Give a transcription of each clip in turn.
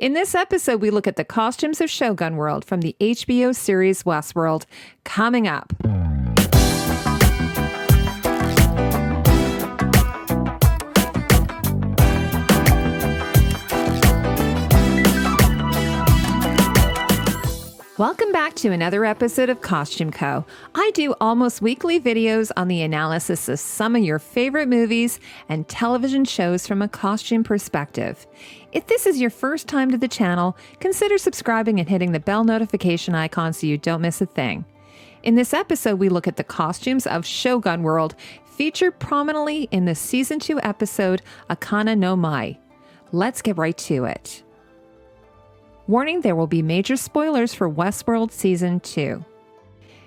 In this episode, we look at the costumes of Shogun World from the HBO series Westworld, coming up. Welcome back to another episode of Costume Co. I do almost weekly videos on the analysis of some of your favorite movies and television shows from a costume perspective. If this is your first time to the channel, consider subscribing and hitting the bell notification icon so you don't miss a thing. In this episode, we look at the costumes of Shogun World, featured prominently in the Season 2 episode Akane no Mai. Let's get right to it. Warning, there will be major spoilers for Westworld Season 2.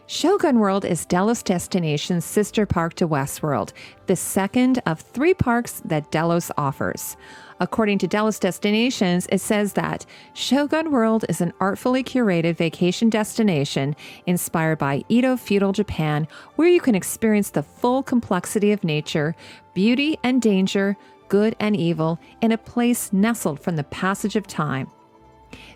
Shogun World is Delos Destination's sister park to Westworld, the second of 3 parks that Delos offers. According to Delos Destinations, it says that Shogun World is an artfully curated vacation destination inspired by Edo feudal Japan, where you can experience the full complexity of nature, beauty and danger, good and evil, in a place nestled from the passage of time.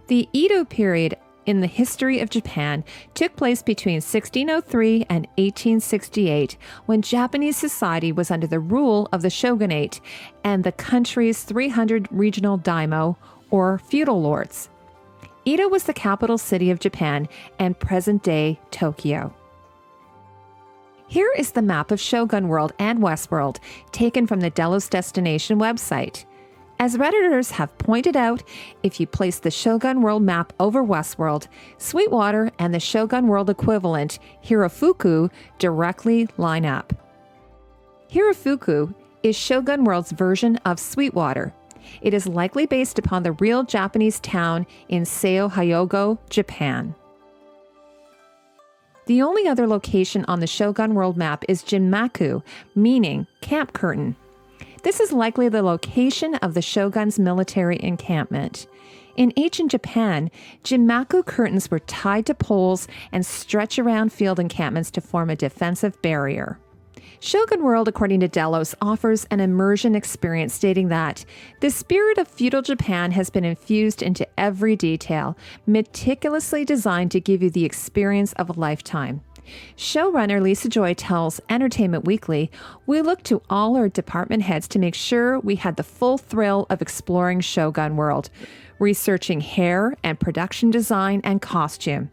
The Edo period in the history of Japan took place between 1603 and 1868, when Japanese society was under the rule of the shogunate and the country's 300 regional daimyo, or feudal lords. Edo was the capital city of Japan and present-day Tokyo. Here is the map of Shogun World and Westworld, taken from the Delos Destination website. As Redditors have pointed out, if you place the Shogun World map over Westworld, Sweetwater and the Shogun World equivalent, Hirafuku, directly line up. Hirafuku is Shogun World's version of Sweetwater. It is likely based upon the real Japanese town in Seo Hyogo, Japan. The only other location on the Shogun World map is Jinmaku, meaning camp curtain. This is likely the location of the shogun's military encampment. In ancient Japan, Jinmaku curtains were tied to poles and stretched around field encampments to form a defensive barrier. Shogun World, according to Delos, offers an immersion experience, stating that the spirit of feudal Japan has been infused into every detail, meticulously designed to give you the experience of a lifetime. Showrunner Lisa Joy tells Entertainment Weekly, "We looked to all our department heads to make sure we had the full thrill of exploring Shogun World, researching hair and production design and costume."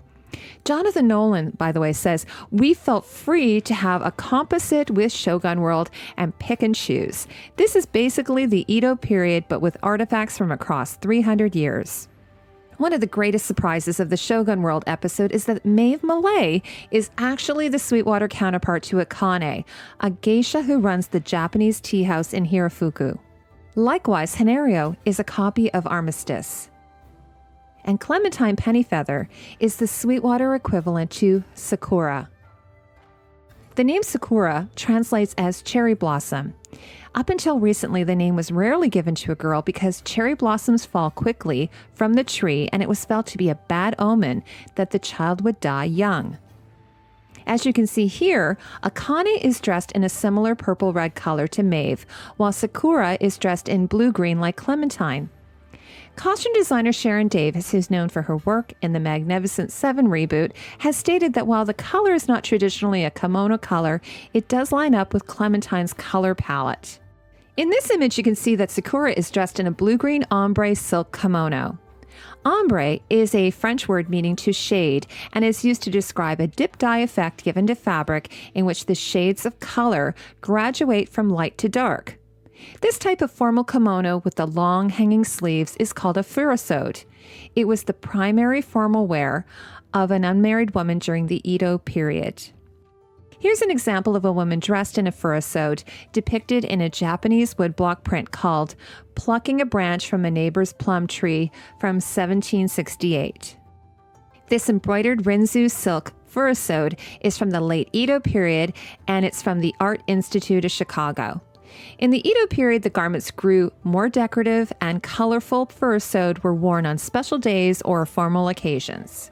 Jonathan Nolan, by the way, says, "We felt free to have a composite with Shogun World and pick and choose. This is basically the Edo period, but with artifacts from across 300 years. One of the greatest surprises of the Shogun World episode is that Maeve Malay is actually the Sweetwater counterpart to Akane, a geisha who runs the Japanese tea house in Hirafuku. Likewise, Hanaryo is a copy of Armistice. And Clementine Pennyfeather is the Sweetwater equivalent to Sakura. The name Sakura translates as cherry blossom. Up until recently, the name was rarely given to a girl because cherry blossoms fall quickly from the tree, and it was felt to be a bad omen that the child would die young. As you can see here, Akane is dressed in a similar purple-red color to Maeve, while Sakura is dressed in blue-green like Clementine. Costume designer Sharon Davis, who's known for her work in the Magnificent Seven reboot, has stated that while the color is not traditionally a kimono color, it does line up with Clementine's color palette. In this image, you can see that Sakura is dressed in a blue-green ombre silk kimono. Ombre is a French word meaning to shade and is used to describe a dip-dye effect given to fabric in which the shades of color graduate from light to dark. This type of formal kimono with the long hanging sleeves is called a Furisode. It was the primary formal wear of an unmarried woman during the Edo period. Here's an example of a woman dressed in a Furisode, depicted in a Japanese woodblock print called "Plucking a Branch from a Neighbor's Plum Tree" from 1768. This embroidered Rinzu silk Furisode is from the late Edo period, and it's from the Art Institute of Chicago. In the Edo period, the garments grew more decorative, and colorful Furisode were worn on special days or formal occasions.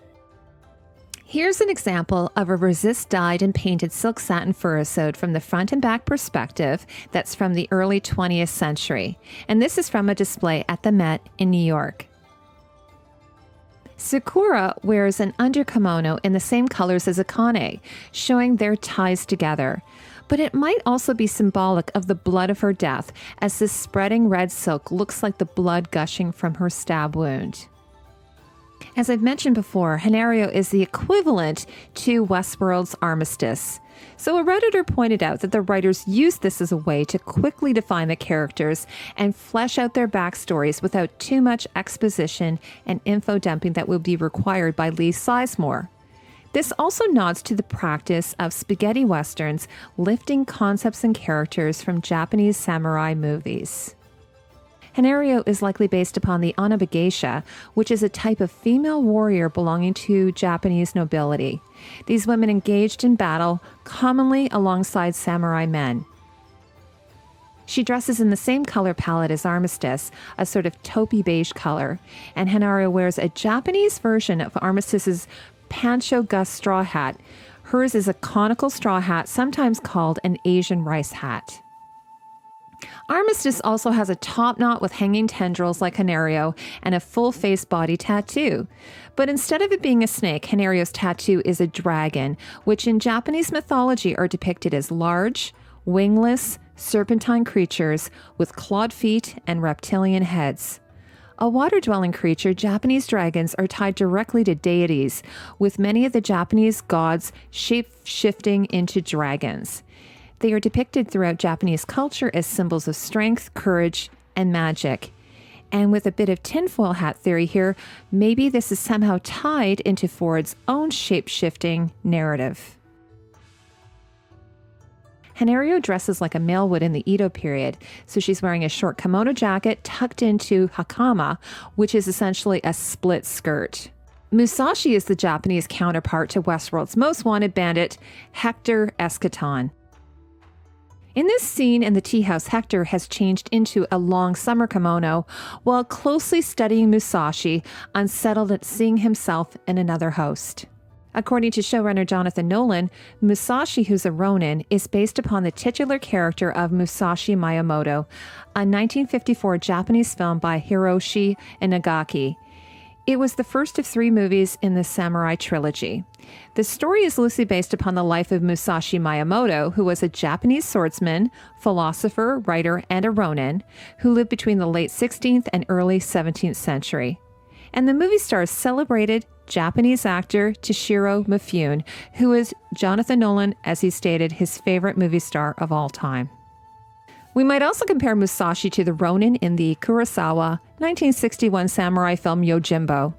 Here's an example of a resist-dyed and painted silk satin Furisode from the front and back perspective that's from the early 20th century. And this is from a display at the Met in New York. Sakura wears an underkimono in the same colors as Akane, showing their ties together. But it might also be symbolic of the blood of her death, as this spreading red silk looks like the blood gushing from her stab wound. As I've mentioned before, Hanaryo is the equivalent to Westworld's armistice. So a Redditor pointed out that the writers used this as a way to quickly define the characters and flesh out their backstories without too much exposition and info dumping that would be required by Lee Sizemore. This also nods to the practice of spaghetti westerns lifting concepts and characters from Japanese samurai movies. Hanaryo is likely based upon the Anabe-geisha, which is a type of female warrior belonging to Japanese nobility. These women engaged in battle, commonly alongside samurai men. She dresses in the same color palette as Armistice, a sort of taupey beige color, and Hanaryo wears a Japanese version of Armistice's Pancho Gus straw hat. Hers is a conical straw hat, sometimes called an Asian rice hat. Armistice also has a top knot with hanging tendrils like Hanaryo and a full face body tattoo. But instead of it being a snake, Hanaryo's tattoo is a dragon, which in Japanese mythology are depicted as large, wingless, serpentine creatures with clawed feet and reptilian heads. A water-dwelling creature, Japanese dragons are tied directly to deities, with many of the Japanese gods shape-shifting into dragons. They are depicted throughout Japanese culture as symbols of strength, courage, and magic. And with a bit of tinfoil hat theory here, maybe this is somehow tied into Ford's own shape-shifting narrative. Hanaryo dresses like a male would in the Edo period, so she's wearing a short kimono jacket tucked into Hakama, which is essentially a split skirt. Musashi is the Japanese counterpart to Westworld's most wanted bandit, Hector Eschaton. In this scene in the tea house, Hector has changed into a long summer kimono while closely studying Musashi, unsettled at seeing himself in another host. According to showrunner Jonathan Nolan, Musashi, who's a Ronin, is based upon the titular character of Musashi Miyamoto, a 1954 Japanese film by Hiroshi Inagaki. It was the first of 3 movies in the samurai trilogy. The story is loosely based upon the life of Musashi Miyamoto, who was a Japanese swordsman, philosopher, writer, and a Ronin, who lived between the late 16th and early 17th century. And the movie stars celebrated Japanese actor Toshiro Mifune, who is Jonathan Nolan, as he stated, his favorite movie star of all time. We might also compare Musashi to the Ronin in the Kurosawa 1961 samurai film Yojimbo.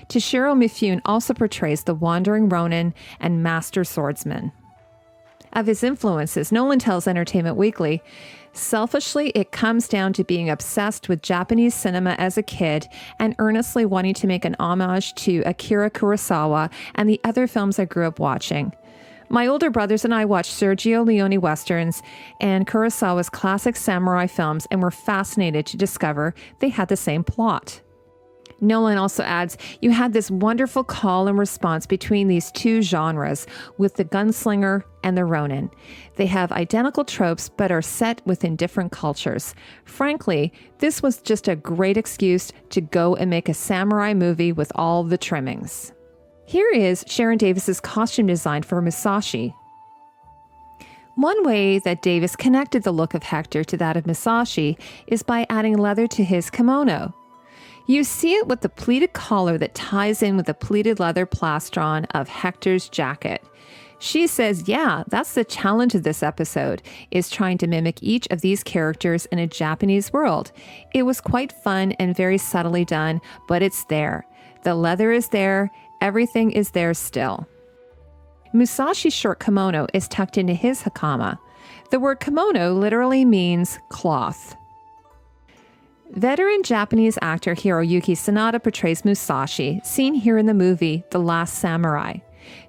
Toshiro Mifune also portrays the wandering Ronin and master swordsman. Of his influences, Nolan tells Entertainment Weekly, "Selfishly, it comes down to being obsessed with Japanese cinema as a kid and earnestly wanting to make an homage to Akira Kurosawa and the other films I grew up watching. My older brothers and I watched Sergio Leone westerns and Kurosawa's classic samurai films and were fascinated to discover they had the same plot." Nolan also adds, "You had this wonderful call and response between these 2 genres with the gunslinger and the Ronin. They have identical tropes but are set within different cultures. Frankly, this was just a great excuse to go and make a samurai movie with all the trimmings." Here is Sharon Davis's costume design for Musashi. One way that Davis connected the look of Hector to that of Musashi is by adding leather to his kimono. You see it with the pleated collar that ties in with the pleated leather plastron of Hector's jacket. She says, yeah, that's the challenge of this episode, is trying to mimic each of these characters in a Japanese world. It was quite fun and very subtly done, but it's there. The leather is there. Everything is there still. Musashi's short kimono is tucked into his hakama. The word kimono literally means cloth. Veteran Japanese actor Hiroyuki Sanada portrays Musashi, seen here in the movie The Last Samurai.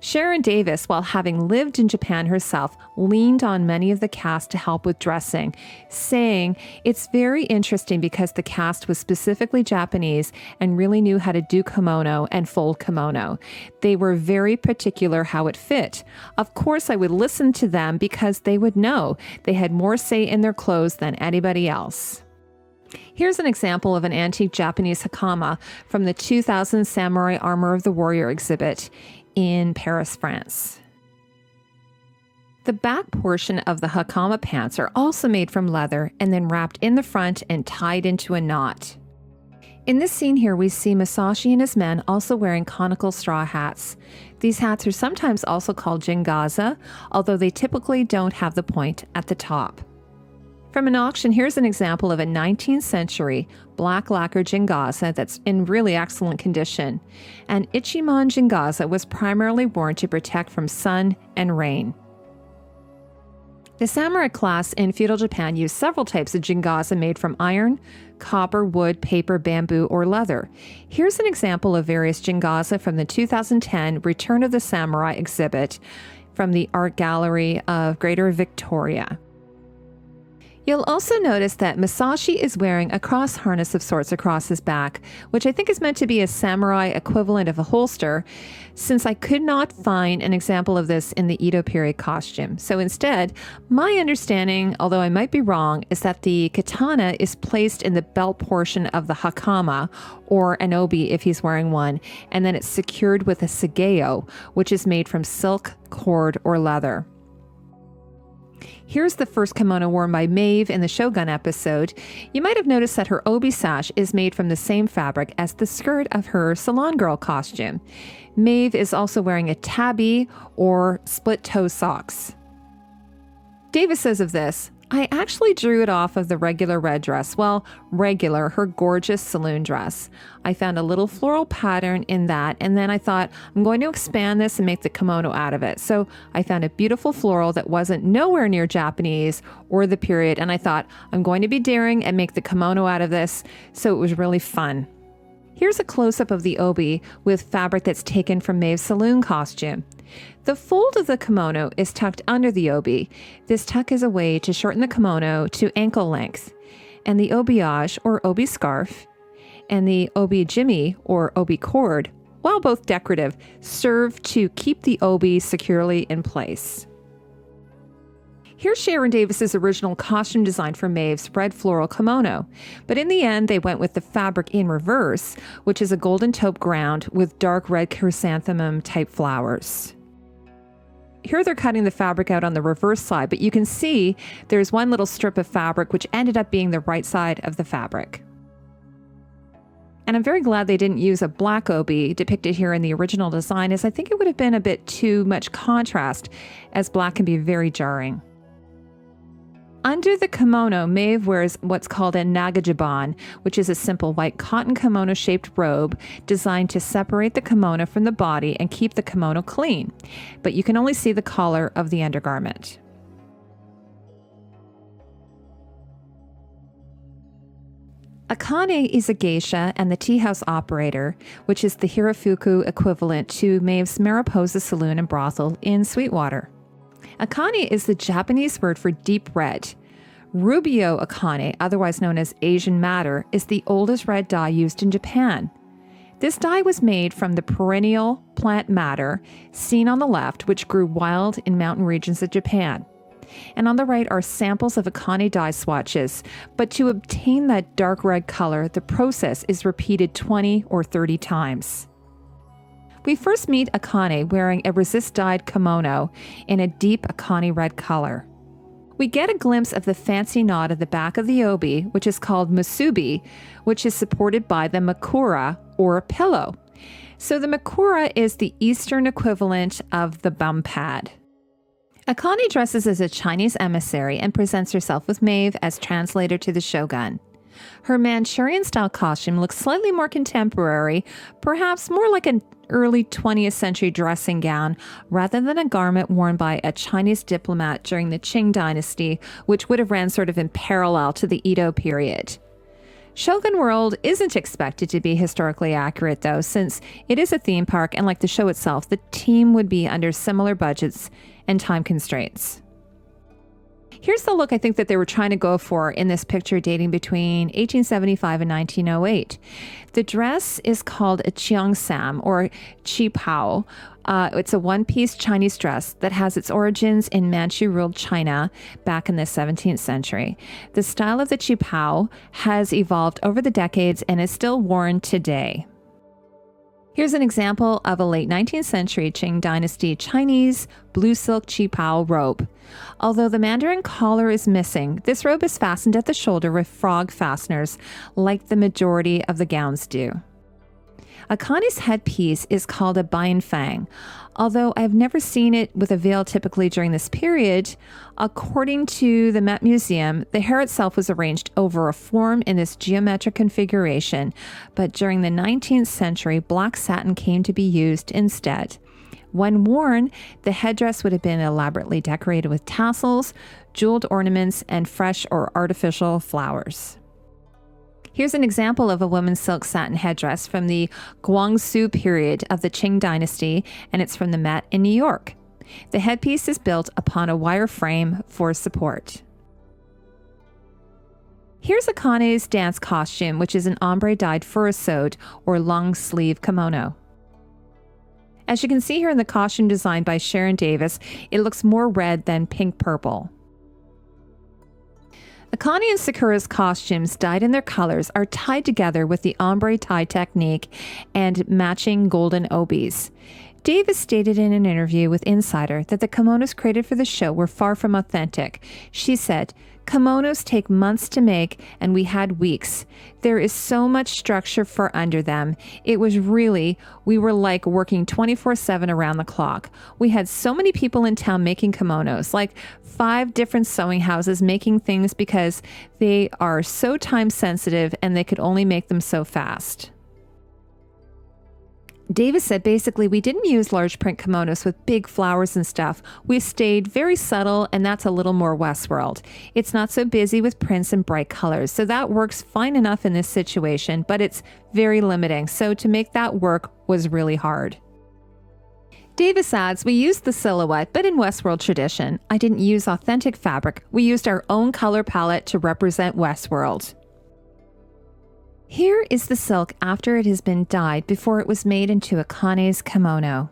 Sharon Davis, while having lived in Japan herself, leaned on many of the cast to help with dressing, saying, "It's very interesting because the cast was specifically Japanese and really knew how to do kimono and fold kimono. They were very particular how it fit. Of course, I would listen to them because they would know. They had more say in their clothes than anybody else." Here's an example of an antique Japanese Hakama from the 2000 Samurai Armor of the Warrior exhibit in Paris, France. The back portion of the Hakama pants are also made from leather and then wrapped in the front and tied into a knot. In this scene here, we see Musashi and his men also wearing conical straw hats. These hats are sometimes also called jingaza, although they typically don't have the point at the top. From an auction, here's an example of a 19th century black lacquer jingaza that's in really excellent condition. An ichiman jingaza was primarily worn to protect from sun and rain. The samurai class in feudal Japan used several types of jingaza made from iron, copper, wood, paper, bamboo, or leather. Here's an example of various jingaza from the 2010 Return of the Samurai exhibit from the Art Gallery of Greater Victoria. You'll also notice that Musashi is wearing a cross harness of sorts across his back, which I think is meant to be a samurai equivalent of a holster, since I could not find an example of this in the Edo period costume. So instead, my understanding, although I might be wrong, is that the katana is placed in the belt portion of the hakama, or an obi if he's wearing one, and then it's secured with a sageo, which is made from silk, cord, or leather. Here's the first kimono worn by Maeve in the Shogun episode. You might have noticed that her obi sash is made from the same fabric as the skirt of her salon girl costume. Maeve is also wearing a tabi or split toe socks. Davis says of this, I actually drew it off of the regular red dress. Well, regular, her gorgeous saloon dress. I found a little floral pattern in that, and then I thought, I'm going to expand this and make the kimono out of it. So I found a beautiful floral that wasn't nowhere near Japanese or the period, and I thought, I'm going to be daring and make the kimono out of this. So it was really fun. Here's a close-up of the obi with fabric that's taken from Maeve's saloon costume. The fold of the kimono is tucked under the obi. This tuck is a way to shorten the kimono to ankle length. And the obiage, or obi scarf, and the obi jimmy, or obi cord, while both decorative, serve to keep the obi securely in place. Here's Sharon Davis's original costume design for Maeve's red floral kimono, but in the end they went with the fabric in reverse, which is a golden taupe ground with dark red chrysanthemum type flowers. Here they're cutting the fabric out on the reverse side, but you can see there's one little strip of fabric which ended up being the right side of the fabric. And I'm very glad they didn't use a black obi depicted here in the original design, as I think it would have been a bit too much contrast, as black can be very jarring. Under the kimono, Maeve wears what's called a nagajiban, which is a simple white cotton kimono-shaped robe designed to separate the kimono from the body and keep the kimono clean, but you can only see the collar of the undergarment. Akane is a geisha and the tea house operator, which is the hirafuku equivalent to Maeve's Mariposa Saloon and Brothel in Sweetwater. Akane is the Japanese word for deep red. Rubio akane, otherwise known as Asian madder, is the oldest red dye used in Japan. This dye was made from the perennial plant madder seen on the left, which grew wild in mountain regions of Japan. And on the right are samples of Akane dye swatches, but to obtain that dark red color, the process is repeated 20 or 30 times. We first meet Akane wearing a resist-dyed kimono in a deep Akane red color. We get a glimpse of the fancy knot at the back of the obi, which is called musubi, which is supported by the makura, or pillow. So the makura is the Eastern equivalent of the bum pad. Akane dresses as a Chinese emissary and presents herself with Maeve as translator to the shogun. Her Manchurian-style costume looks slightly more contemporary, perhaps more like an early 20th century dressing gown rather than a garment worn by a Chinese diplomat during the Qing dynasty, which would have ran sort of in parallel to the Edo period. Shogun World isn't expected to be historically accurate, though, since it is a theme park, and like the show itself, the team would be under similar budgets and time constraints. Here's the look I think that they were trying to go for in this picture dating between 1875 and 1908. The dress is called a Cheongsam or Qipao. It's a one-piece Chinese dress that has its origins in Manchu-ruled China back in the 17th century. The style of the Qipao has evolved over the decades and is still worn today. Here's an example of a late 19th century Qing dynasty Chinese blue silk Qipao robe. Although the mandarin collar is missing, this robe is fastened at the shoulder with frog fasteners, like the majority of the gowns do. Akane's headpiece is called a bainfang. Although I've never seen it with a veil typically during this period, according to the Met Museum, the hair itself was arranged over a form in this geometric configuration, but during the 19th century, black satin came to be used instead. When worn, the headdress would have been elaborately decorated with tassels, jeweled ornaments, and fresh or artificial flowers. Here's an example of a woman's silk satin headdress from the Guangxu period of the Qing dynasty, and it's from the Met in New York. The headpiece is built upon a wire frame for support. Here's Akane's dance costume, which is an ombre-dyed furisode or long-sleeve kimono. As you can see here in the costume designed by Sharon Davis, it looks more red than pink-purple. Akane and Sakura's costumes, dyed in their colors, are tied together with the ombre tie technique and matching golden obis. Davis stated in an interview with Insider that the kimonos created for the show were far from authentic. She said, "Kimonos take months to make, and we had weeks. There is so much structure for under them. We were like working 24/7 around the clock. We had so many people in town making kimonos, like 5 different sewing houses making things because they are so time sensitive and they could only make them so fast." Davis said basically we didn't use large print kimonos with big flowers and stuff. We stayed very subtle, and that's a little more Westworld. It's not so busy with prints and bright colors, so that works fine enough in this situation, but it's very limiting. So to make that work was really hard. Davis adds, "We used the silhouette, but in Westworld tradition, I didn't use authentic fabric. We used our own color palette to represent Westworld." Here is the silk after it has been dyed before it was made into Akane's kimono.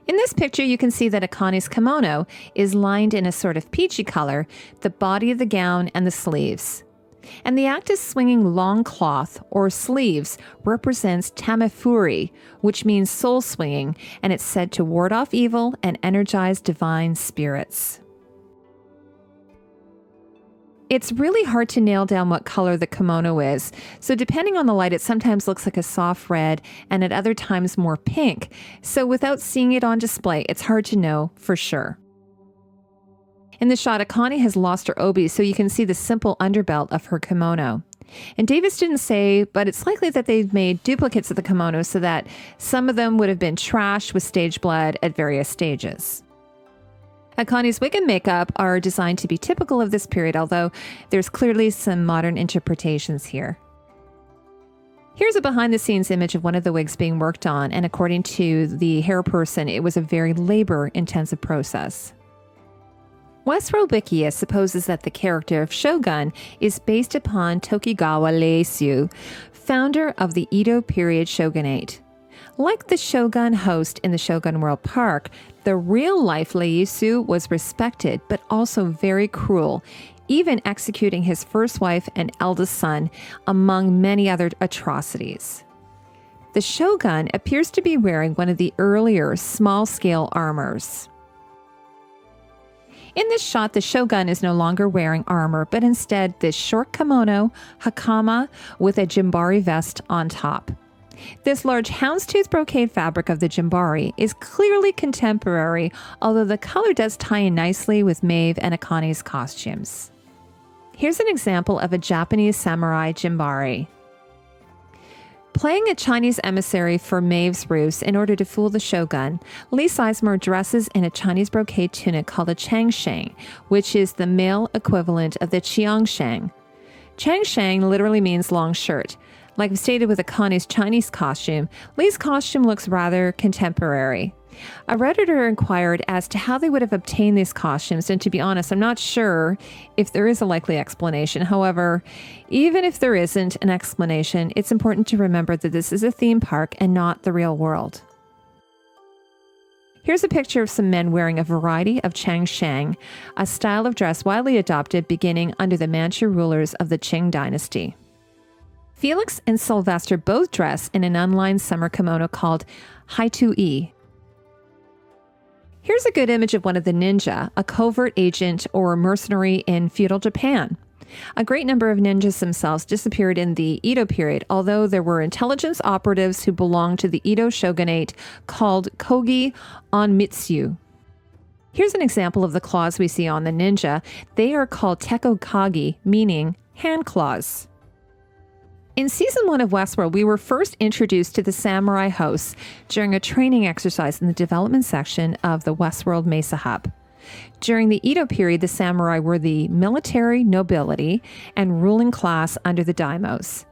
In this picture, you can see that Akane's kimono is lined in a sort of peachy color, the body of the gown and the sleeves. And the act of swinging long cloth or sleeves represents tamifuri, which means soul swinging, and it's said to ward off evil and energize divine spirits. It's really hard to nail down what color the kimono is. So depending on the light, it sometimes looks like a soft red and at other times more pink. So without seeing it on display, it's hard to know for sure. In the shot, Akane has lost her obi, so you can see the simple underbelt of her kimono. And Davis didn't say, but it's likely that they've made duplicates of the kimono so that some of them would have been trashed with stage blood at various stages. Akane's wig and makeup are designed to be typical of this period, although there's clearly some modern interpretations here. Here's a behind-the-scenes image of one of the wigs being worked on, and according to the hair person, it was a very labor-intensive process. Westworld Wikia supposes that the character of Shogun is based upon Tokugawa Ieyasu, founder of the Edo period shogunate. Like the Shogun host in the Shogun World Park, the real-life Ieyasu was respected, but also very cruel, even executing his first wife and eldest son, among many other atrocities. The Shogun appears to be wearing one of the earlier small-scale armors. In this shot, the Shogun is no longer wearing armor, but instead this short kimono, Hakama, with a jimbari vest on top. This large houndstooth brocade fabric of the jimbari is clearly contemporary, although the color does tie in nicely with Maeve and Akane's costumes. Here's an example of a Japanese samurai jimbari. Playing a Chinese emissary for Maeve's ruse in order to fool the Shogun, Lee Sizemore dresses in a Chinese brocade tunic called a changsheng, which is the male equivalent of the Cheongsam. Changsheng literally means long shirt. Like we stated with Akane's Chinese costume, Lee's costume looks rather contemporary. A Redditor inquired as to how they would have obtained these costumes, and to be honest, I'm not sure if there is a likely explanation. However, even if there isn't an explanation, it's important to remember that this is a theme park and not the real world. Here's a picture of some men wearing a variety of Cheongsam, a style of dress widely adopted beginning under the Manchu rulers of the Qing dynasty. Felix and Sylvester both dress in an unlined summer kimono called Hito-e. Here's a good image of one of the ninja, a covert agent or mercenary in feudal Japan. A great number of ninjas themselves disappeared in the Edo period, although there were intelligence operatives who belonged to the Edo shogunate called Kogi Onmitsu. Here's an example of the claws we see on the ninja. They are called tekokagi, meaning hand claws. In Season 1 of Westworld, we were first introduced to the samurai hosts during a training exercise in the development section of the Westworld Mesa Hub. During the Edo period, the samurai were the military nobility and ruling class under the daimyos.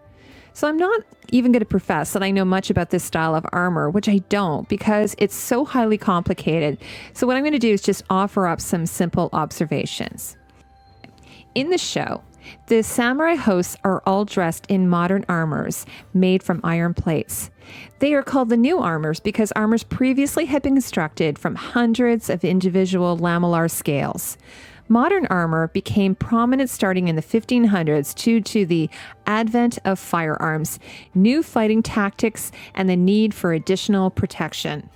So I'm not even going to profess that I know much about this style of armor, which I don't, because it's so highly complicated. So what I'm going to do is just offer up some simple observations. In the show, the samurai hosts are all dressed in modern armors made from iron plates. They are called the new armors because armors previously had been constructed from hundreds of individual lamellar scales. Modern armor became prominent starting in the 1500s due to the advent of firearms, new fighting tactics, and the need for additional protection.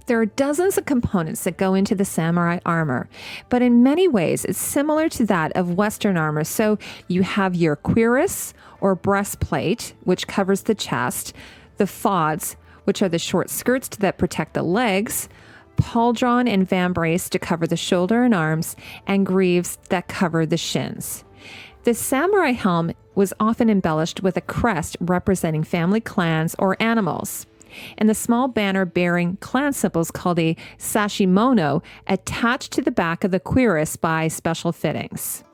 There are dozens of components that go into the samurai armor, but in many ways it's similar to that of Western armor. So you have your cuirass or breastplate, which covers the chest, the fauds, which are the short skirts that protect the legs, pauldron and vambrace to cover the shoulder and arms, and greaves that cover the shins. The samurai helm was often embellished with a crest representing family clans or animals, and the small banner bearing clan symbols called a sashimono attached to the back of the cuirass by special fittings.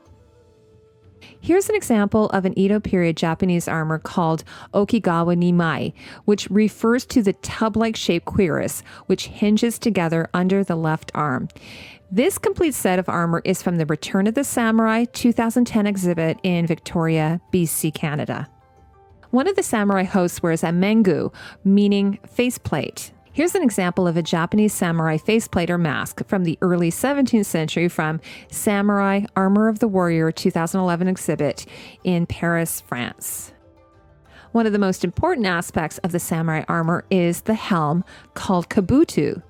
Here's an example of an Edo period Japanese armor called Okegawa ni-mai, which refers to the tub-like shaped cuirass, which hinges together under the left arm. This complete set of armor is from the Return of the Samurai 2010 exhibit in Victoria, BC, Canada. One of the samurai hosts wears a mengu, meaning faceplate. Here's an example of a Japanese samurai faceplate or mask from the early 17th century from Samurai Armor of the Warrior 2011 exhibit in Paris, France. One of the most important aspects of the samurai armor is the helm, called kabuto.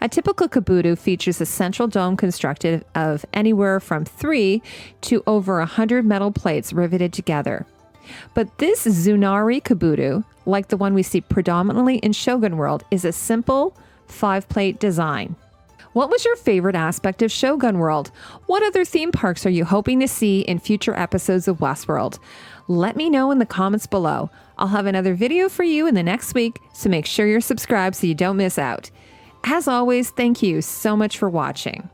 A typical kabuto features a central dome constructed of anywhere from 3 to over 100 metal plates riveted together. But this Zunari kabuto, like the one we see predominantly in Shogun World, is a simple 5-plate design. What was your favorite aspect of Shogun World? What other theme parks are you hoping to see in future episodes of Westworld? Let me know in the comments below. I'll have another video for you in the next week, so make sure you're subscribed so you don't miss out. As always, thank you so much for watching.